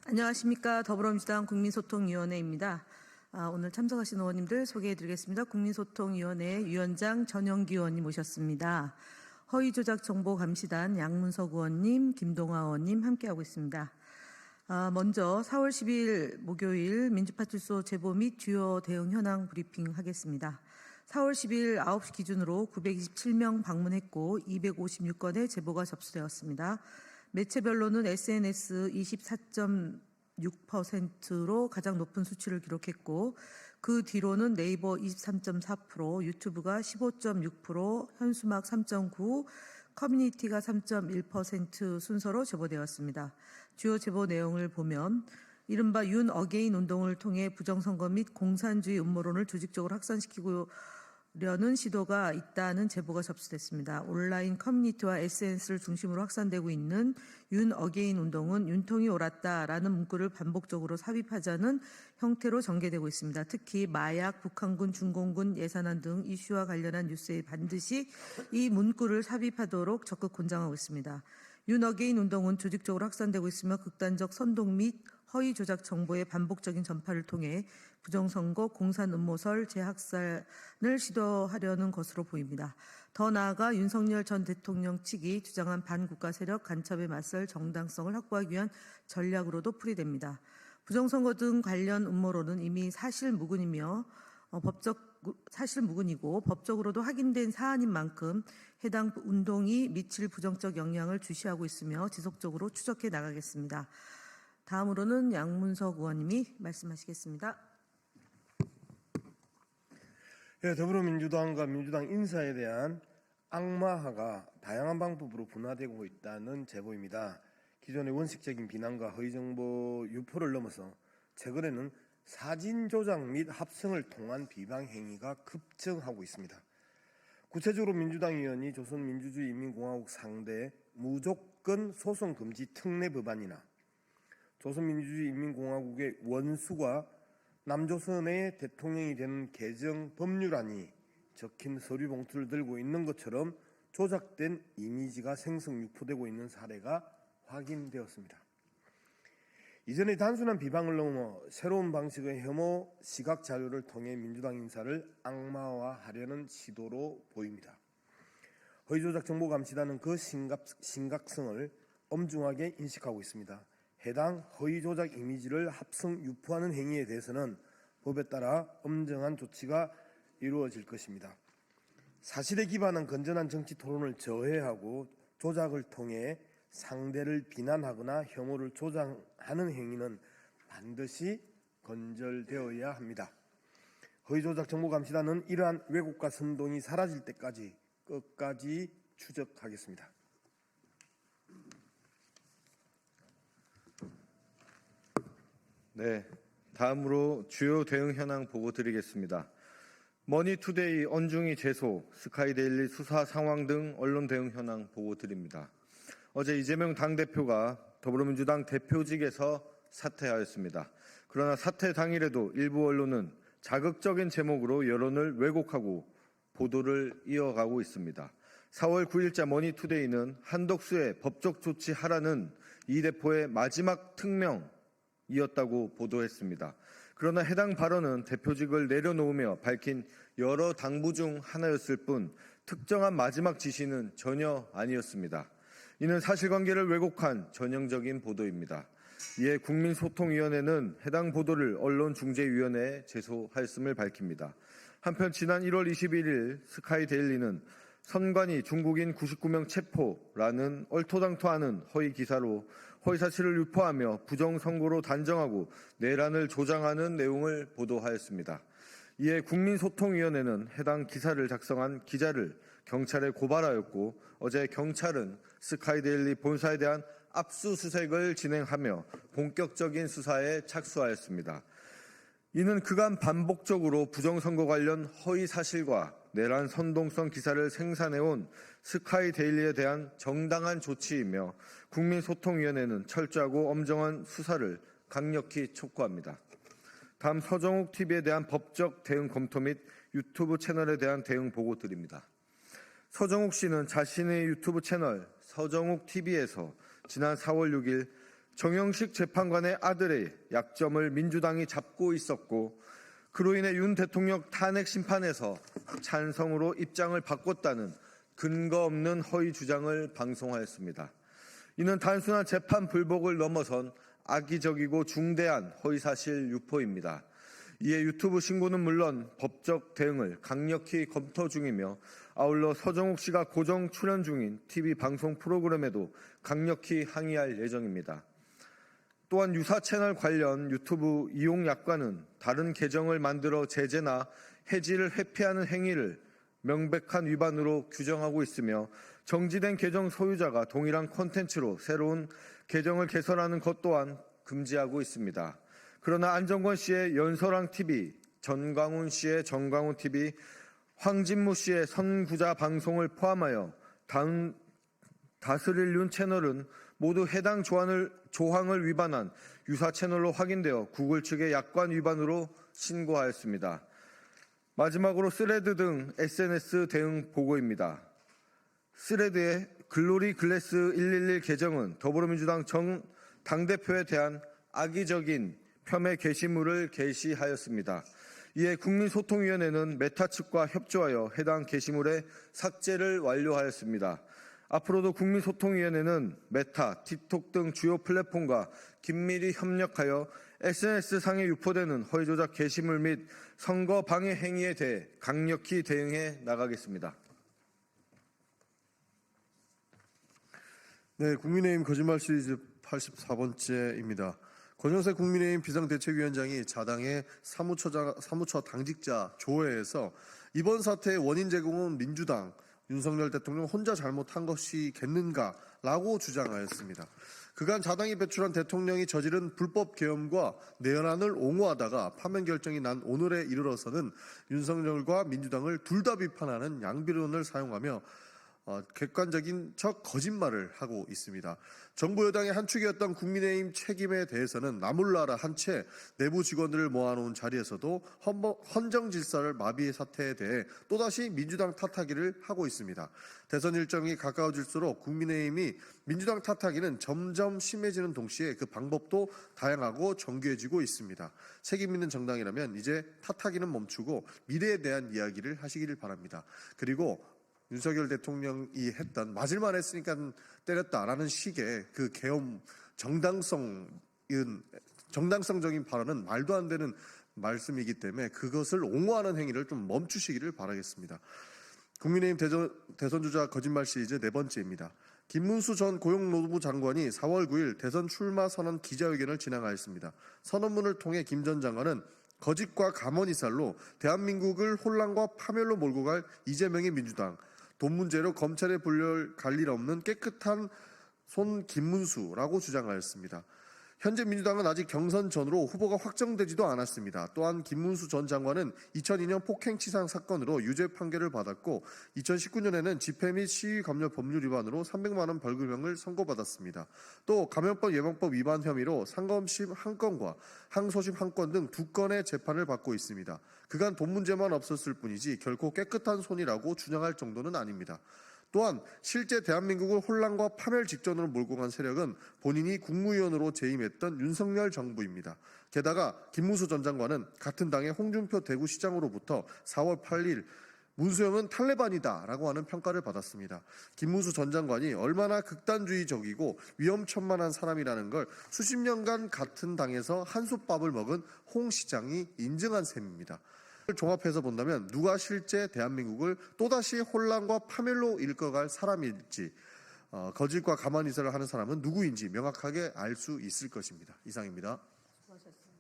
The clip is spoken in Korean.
안녕하십니까. 더불어민주당 국민소통위원회입니다. 오늘 참석하신 의원님들 소개해드리겠습니다. 국민소통위원회 위원장 전영기 의원님 모셨습니다. 허위조작정보감시단 양문석 의원님, 김동아 의원님 함께하고 있습니다. 먼저 4월 10일 목요일 민주파출소 제보 및 주요 대응 현황 브리핑 하겠습니다. 4월 10일 9시 기준으로 927명 방문했고 256건의 제보가 접수되었습니다. 매체별로는 SNS 24.6%로 가장 높은 수치를 기록했고 그 뒤로는 네이버 23.4%, 유튜브가 15.6%, 현수막 3.9%, 커뮤니티가 3.1% 순서로 제보되었습니다. 주요 제보 내용을 보면 이른바 윤 어게인 운동을 통해 부정선거 및 공산주의 음모론을 조직적으로 확산시키려는 시도가 있다는 제보가 접수됐습니다. 온라인 커뮤니티와 SNS를 중심으로 확산되고 있는 윤 어게인 운동은 윤통이 옳았다라는 문구를 반복적으로 삽입하자는 형태로 전개되고 있습니다. 특히 마약, 북한군, 중공군 예산안 등 이슈와 관련한 뉴스에 반드시 이 문구를 삽입하도록 적극 권장하고 있습니다. 윤 어게인 운동은 조직적으로 확산되고 있으며 극단적 선동 및 허위 조작 정보의 반복적인 전파를 통해 부정선거, 공산 음모설, 재학살을 시도하려는 것으로 보입니다. 더 나아가 윤석열 전 대통령 측이 주장한 반국가 세력 간첩에 맞설 정당성을 확보하기 위한 전략으로도 풀이됩니다. 부정선거 등 관련 음모론은 이미 사실무근이고 법적으로도 확인된 사안인 만큼 해당 운동이 미칠 부정적 영향을 주시하고 있으며 지속적으로 추적해 나가겠습니다. 다음으로는 양문석 의원님이 말씀하시겠습니다. 네, 더불어민주당과 민주당 인사에 대한 악마화가 다양한 방법으로 분화되고 있다는 제보입니다. 기존의 원칙적인 비난과 허위정보 유포를 넘어서 최근에는 사진 조작 및 합성을 통한 비방 행위가 급증하고 있습니다. 구체적으로 민주당 의원이 조선민주주의인민공화국 상대 무조건 소송 금지 특례 법안이나 조선민주주의인민공화국의 원수가 남조선의 대통령이 되는 개정 법률안이 적힌 서류 봉투를 들고 있는 것처럼 조작된 이미지가 생성 유포되고 있는 사례가 확인되었습니다. 이전에 단순한 비방을 넘어 새로운 방식의 혐오 시각 자료를 통해 민주당 인사를 악마화하려는 시도로 보입니다. 허위조작 정보감시단은 그 심각성을 엄중하게 인식하고 있습니다. 해당 허위조작 이미지를 합성 유포하는 행위에 대해서는 법에 따라 엄정한 조치가 이루어질 것입니다. 사실에 기반한 건전한 정치 토론을 저해하고 조작을 통해 상대를 비난하거나 혐오를 조장하는 행위는 반드시 건절되어야 합니다. 허위조작 정보감시단은 이러한 왜곡과 선동이 사라질 때까지 끝까지 추적하겠습니다. 네, 다음으로 주요 대응 현황 보고 드리겠습니다. 머니투데이 언중이 제소, 스카이데일리 수사 상황 등 언론 대응 현황 보고 드립니다. 어제 이재명 당대표가 더불어민주당 대표직에서 사퇴하였습니다. 그러나 사퇴 당일에도 일부 언론은 자극적인 제목으로 여론을 왜곡하고 보도를 이어가고 있습니다. 4월 9일자 머니투데이는 한덕수의 법적 조치하라는 이 대표의 마지막 특명이었다고 보도했습니다. 그러나 해당 발언은 대표직을 내려놓으며 밝힌 여러 당부 중 하나였을 뿐 특정한 마지막 지시는 전혀 아니었습니다. 이는 사실관계를 왜곡한 전형적인 보도입니다. 이에 국민소통위원회는 해당 보도를 언론중재위원회에 제소하였음을 밝힙니다. 한편 지난 1월 21일 스카이데일리는 선관위 중국인 99명 체포라는 얼토당토하는 허위 기사로 허위사실을 유포하며 부정선거로 단정하고 내란을 조장하는 내용을 보도하였습니다. 이에 국민소통위원회는 해당 기사를 작성한 기자를 경찰에 고발하였고 어제 경찰은 스카이데일리 본사에 대한 압수수색을 진행하며 본격적인 수사에 착수하였습니다. 이는 그간 반복적으로 부정선거 관련 허위 사실과 내란 선동성 기사를 생산해온 스카이데일리에 대한 정당한 조치이며 국민소통위원회는 철저하고 엄정한 수사를 강력히 촉구합니다. 다음 서정욱 TV에 대한 법적 대응 검토 및 유튜브 채널에 대한 대응 보고 드립니다. 서정욱 씨는 자신의 유튜브 채널 서정욱 TV에서 지난 4월 6일 정영식 재판관의 아들의 약점을 민주당이 잡고 있었고 그로 인해 윤 대통령 탄핵 심판에서 찬성으로 입장을 바꿨다는 근거 없는 허위 주장을 방송하였습니다. 이는 단순한 재판 불복을 넘어선 악의적이고 중대한 허위사실 유포입니다. 이에 유튜브 신고는 물론 법적 대응을 강력히 검토 중이며 아울러 서정욱 씨가 고정 출연 중인 TV 방송 프로그램에도 강력히 항의할 예정입니다. 또한 유사 채널 관련 유튜브 이용 약관은 다른 계정을 만들어 제재나 해지를 회피하는 행위를 명백한 위반으로 규정하고 있으며 정지된 계정 소유자가 동일한 콘텐츠로 새로운 계정을 개설하는 것 또한 금지하고 있습니다. 그러나 안정권 씨의 연서랑TV, 전광훈 씨의 전광훈TV, 황진무 씨의 선구자 방송을 포함하여 다스릴 윤 채널은 모두 해당 조항을 위반한 유사 채널로 확인되어 구글 측의 약관 위반으로 신고하였습니다. 마지막으로 스레드 등 SNS 대응 보고입니다. 스레드의 글로리 글래스 111 계정은 더불어민주당 정 당대표에 대한 악의적인 폄훼 게시물을 게시하였습니다. 이에 국민소통위원회는 메타 측과 협조하여 해당 게시물의 삭제를 완료하였습니다. 앞으로도 국민소통위원회는 메타, 틱톡 등 주요 플랫폼과 긴밀히 협력하여 SNS상에 유포되는 허위조작 게시물 및 선거 방해 행위에 대해 강력히 대응해 나가겠습니다. 네, 국민의힘 거짓말 시리즈 84번째입니다. 권영세 국민의힘 비상대책위원장이 자당의 사무처 당직자 조회에서 이번 사태의 원인 제공은 민주당, 윤석열 대통령 혼자 잘못한 것이겠는가라고 주장하였습니다. 그간 자당이 배출한 대통령이 저지른 불법 계엄과 내연안을 옹호하다가 파면 결정이 난 오늘에 이르러서는 윤석열과 민주당을 둘 다 비판하는 양비론을 사용하며 객관적인 척 거짓말을 하고 있습니다. 정부 여당의 한 축이었던 국민의힘 책임에 대해서는 나몰라라 한 채 내부 직원들을 모아놓은 자리에서도 헌정 질서를 마비의 사태에 대해 또다시 민주당 탓하기를 하고 있습니다. 대선 일정이 가까워질수록 국민의힘이 민주당 탓하기는 점점 심해지는 동시에 그 방법도 다양하고 정교해지고 있습니다. 책임 있는 정당이라면 이제 탓하기는 멈추고 미래에 대한 이야기를 하시기를 바랍니다. 그리고 윤석열 대통령이 했던 맞을만 했으니까 때렸다라는 식의 그 계엄 정당성적인 발언은 말도 안 되는 말씀이기 때문에 그것을 옹호하는 행위를 좀 멈추시기를 바라겠습니다. 국민의힘 대선주자 거짓말 시리즈 네 번째입니다. 김문수 전 고용노동부 장관이 4월 9일 대선 출마 선언 기자회견을 진행하였습니다. 선언문을 통해 김 전 장관은 거짓과 가머니살로 대한민국을 혼란과 파멸로 몰고 갈 이재명의 민주당, 돈 문제로 검찰에 불려갈 일 없는 깨끗한 손 김문수라고 주장하였습니다. 현재 민주당은 아직 경선 전으로 후보가 확정되지도 않았습니다. 또한 김문수 전 장관은 2002년 폭행치상 사건으로 유죄 판결을 받았고 2019년에는 집회 및 시위 감염 법률 위반으로 300만 원 벌금형을 선고받았습니다. 또 감염법 예방법 위반 혐의로 상검심 1건과 항소심 1건 등 2건의 재판을 받고 있습니다. 그간 돈 문제만 없었을 뿐이지 결코 깨끗한 손이라고 주장할 정도는 아닙니다. 또한 실제 대한민국을 혼란과 파멸 직전으로 몰고 간 세력은 본인이 국무위원으로 재임했던 윤석열 정부입니다. 게다가 김문수 전 장관은 같은 당의 홍준표 대구시장으로부터 4월 8일 문수영은 탈레반이다라고 하는 평가를 받았습니다. 김문수 전 장관이 얼마나 극단주의적이고 위험천만한 사람이라는 걸 수십 년간 같은 당에서 한솥밥을 먹은 홍 시장이 인정한 셈입니다. 종합해서 본다면 누가 실제 대한민국을 또다시 혼란과 파멸로 일궈갈 사람일지 거짓과 가만히서를 하는 사람은 누구인지 명확하게 알 수 있을 것입니다. 이상입니다. 수고하셨습니다.